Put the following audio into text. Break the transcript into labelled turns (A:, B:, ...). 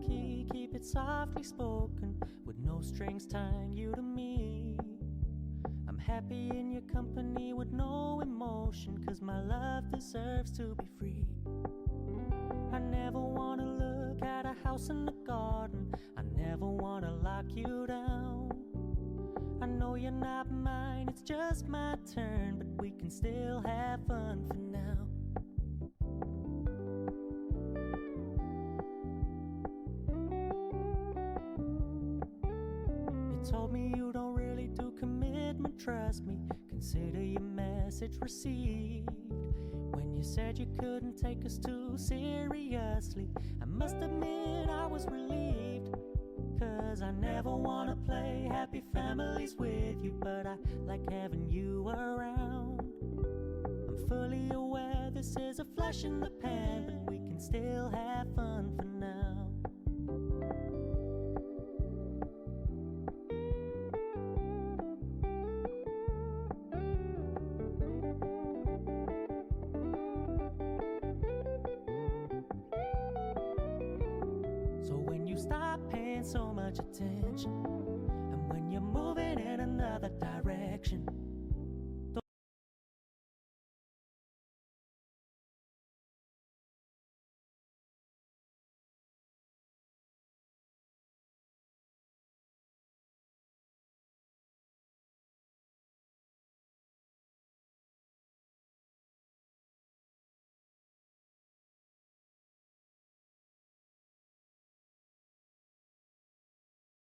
A: key, keep it softly spoken, with no strings tying you to me. I'm happy in your company with no emotion, 'cause my love deserves to be free. I never wanna look at a house in the garden, I never wanna lock you down. I know you're not mine, it's just my turn, but we can still have fun for now. You told me you don't really do commitment, trust me, consider your message received. When you said you couldn't take us too seriously, I must admit I was relieved. 'Cause I never wanna play happy families with you, but I like having you around. I'm fully aware this is a flash in the pan, but we can still have fun for now. So when you stop paying so much attention, and when you're moving in another direction,